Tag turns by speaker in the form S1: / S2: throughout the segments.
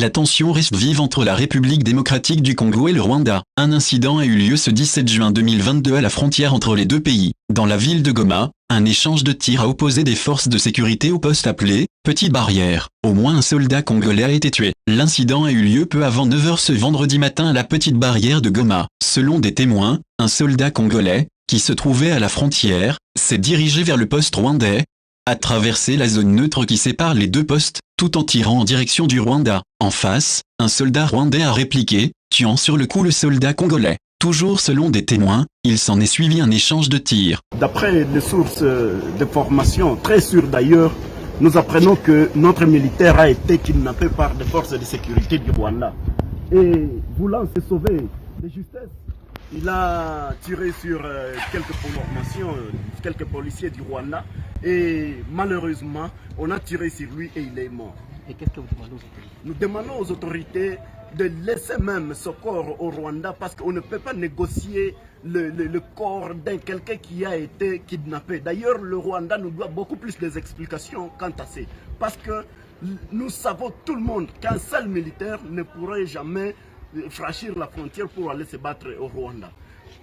S1: La tension reste vive entre la République démocratique du Congo et le Rwanda. Un incident a eu lieu ce 17 juin 2022 à la frontière entre les deux pays. Dans la ville de Goma, un échange de tirs a opposé des forces de sécurité au poste appelé « Petite Barrière ». Au moins un soldat congolais a été tué. L'incident a eu lieu peu avant 9 h ce vendredi matin à la Petite Barrière de Goma. Selon des témoins, un soldat congolais, qui se trouvait à la frontière, s'est dirigé vers le poste rwandais, a traversé la zone neutre qui sépare les deux postes, tout en tirant en direction du Rwanda. En face, un soldat rwandais a répliqué, tuant sur le coup le soldat congolais. Toujours selon des témoins, il s'en est suivi un échange de tirs.
S2: D'après les sources de formation, très sûres d'ailleurs, nous apprenons que notre militaire a été kidnappé par des forces de sécurité du Rwanda. Et voulant se sauver de justesse, il a tiré sur quelques formations, quelques policiers du Rwanda. Et malheureusement, on a tiré sur lui et il est mort.
S3: Et qu'est-ce que vous demandez aux autorités?
S2: Nous demandons aux autorités de laisser même ce corps au Rwanda parce qu'on ne peut pas négocier le corps d'un quelqu'un qui a été kidnappé. D'ailleurs, le Rwanda nous doit beaucoup plus d'explications quant à ça. Parce que nous savons tout le monde qu'un seul militaire ne pourrait jamais franchir la frontière pour aller se battre au Rwanda.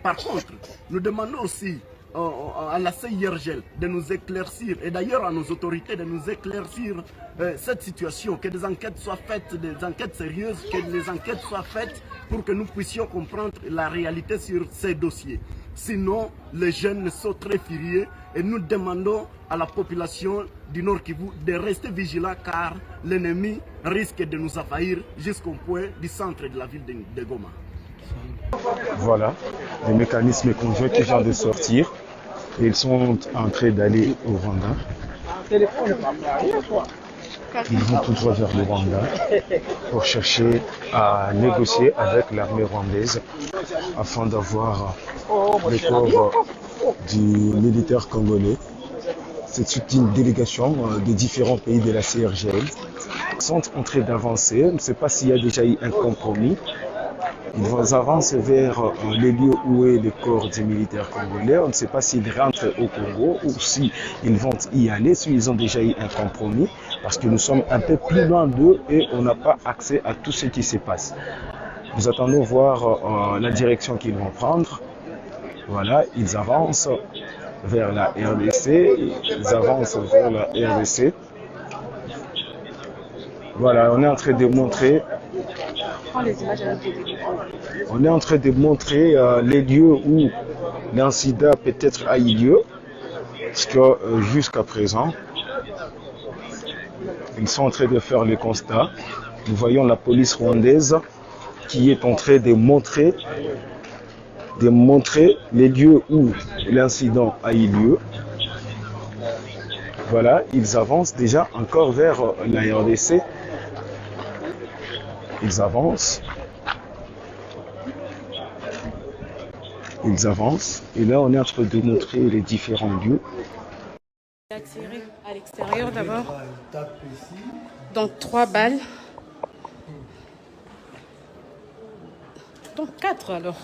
S2: Par contre, nous demandons aussi à la CIRGL de nous éclaircir, et d'ailleurs à nos autorités de nous éclaircir cette situation, que des enquêtes soient faites, des enquêtes sérieuses, que les enquêtes soient faites pour que nous puissions comprendre la réalité sur ces dossiers. Sinon, les jeunes sont très furieux et nous demandons à la population du Nord Kivu de rester vigilants car l'ennemi risque de nous envahir jusqu'au point du centre de la ville de Goma.
S4: Voilà, les mécanismes conjoints qui viennent de sortir et ils sont en train d'aller au Rwanda. Ils vont tout droit vers le Rwanda pour chercher à négocier avec l'armée rwandaise afin d'avoir le corps du militaire congolais. C'est une délégation des différents pays de la CIRGL. Ils sont en train d'avancer. On ne sait pas s'il y a déjà eu un compromis. Ils avancent vers les lieux où est le corps des militaires congolais. On ne sait pas s'ils rentrent au Congo ou s'ils vont y aller, s'ils ont déjà eu un compromis, parce que nous sommes un peu plus loin d'eux et on n'a pas accès à tout ce qui se passe. Nous attendons voir la direction qu'ils vont prendre. Voilà, ils avancent vers la RDC, ils avancent vers la RDC. Voilà, on est en train de montrer. On est en train de montrer les lieux où l'incident peut-être a eu lieu, parce que jusqu'à présent, ils sont en train de faire le constat. Nous voyons la police rwandaise qui est en train de montrer les lieux où l'incident a eu lieu. Voilà, ils avancent déjà encore vers la RDC. Ils avancent. Ils avancent. Et là, on est en train de montrer les différents lieux.
S5: Il a tiré à l'extérieur d'abord. Donc 3 balles. Donc 4 alors.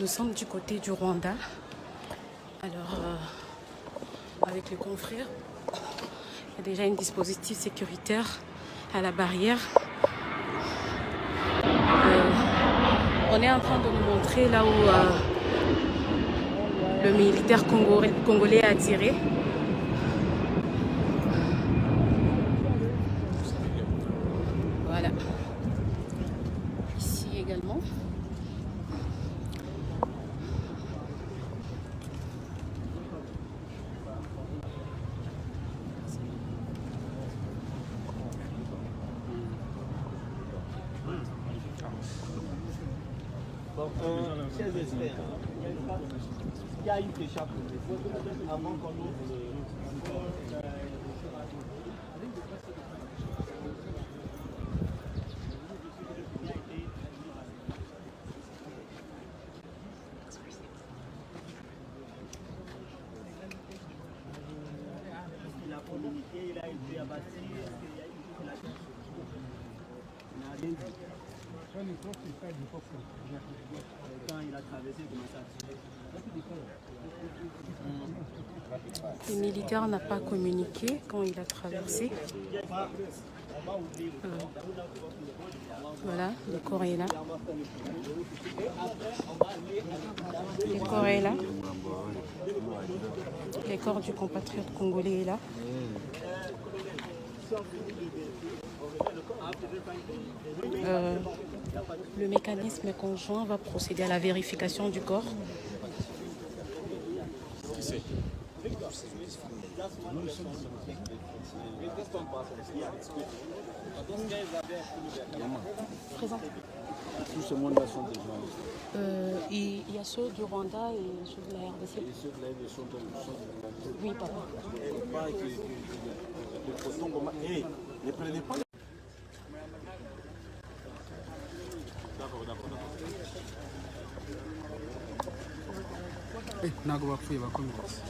S5: Nous sommes du côté du Rwanda. Alors, avec les confrères, il y a déjà un dispositif sécuritaire à la barrière. On est en train de nous montrer là où le militaire congolais a tiré. Voilà. Ici également.
S3: Il y a une échappe avant qu'on ouvre le... Il a communiqué, il a été abattu, est-ce qu'il y a eu une relation? Il n'a rien dit. Quand il a traversé, il commence à tirer.
S5: Le militaire n'a pas communiqué quand il a traversé. Voilà, le corps est là. Le corps est là. Le corps du compatriote congolais est là. Le mécanisme conjoint va procéder à la vérification du corps. Présent.
S3: Tout ce monde-là sont des gens.
S5: Il y a ceux du Rwanda et ceux de la RDC.
S3: Et ceux de la RDC sont
S5: Oui, papa.
S3: pas que les protons comme. Hé, ne prenez pas. D'accord. Ntabwo bapfuye bakomeretse.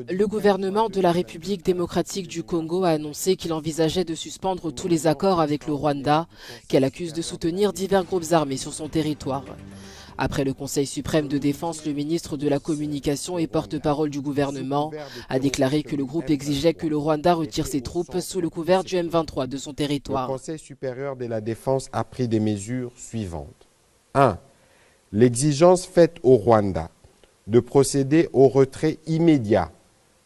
S6: Le gouvernement de la République démocratique du Congo a annoncé qu'il envisageait de suspendre tous les accords avec le Rwanda, qu'elle accuse de soutenir divers groupes armés sur son territoire. Après le Conseil suprême de défense, le ministre de la Communication et porte-parole du gouvernement a déclaré que le groupe exigeait que le Rwanda retire ses troupes sous le couvert du M23 de son territoire.
S7: Le Conseil supérieur de la défense a pris des mesures suivantes. 1. L'exigence faite au Rwanda de procéder au retrait immédiat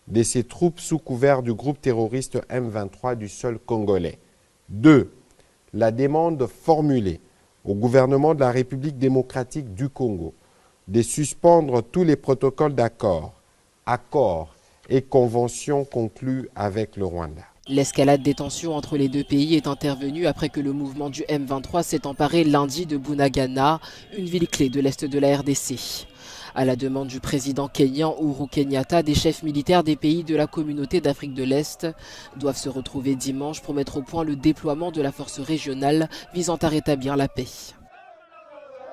S7: de ses troupes sous couvert du groupe terroriste M23 du sol congolais. 2. La demande formulée au gouvernement de la République démocratique du Congo de suspendre tous les protocoles d'accord, accords et conventions conclus avec le Rwanda.
S6: L'escalade des tensions entre les deux pays est intervenue après que le mouvement du M23 s'est emparé lundi de Bunagana, une ville clé de l'est de la RDC. À la demande du président kényan Uhuru Kenyatta, des chefs militaires des pays de la communauté d'Afrique de l'Est doivent se retrouver dimanche pour mettre au point le déploiement de la force régionale visant à rétablir la paix.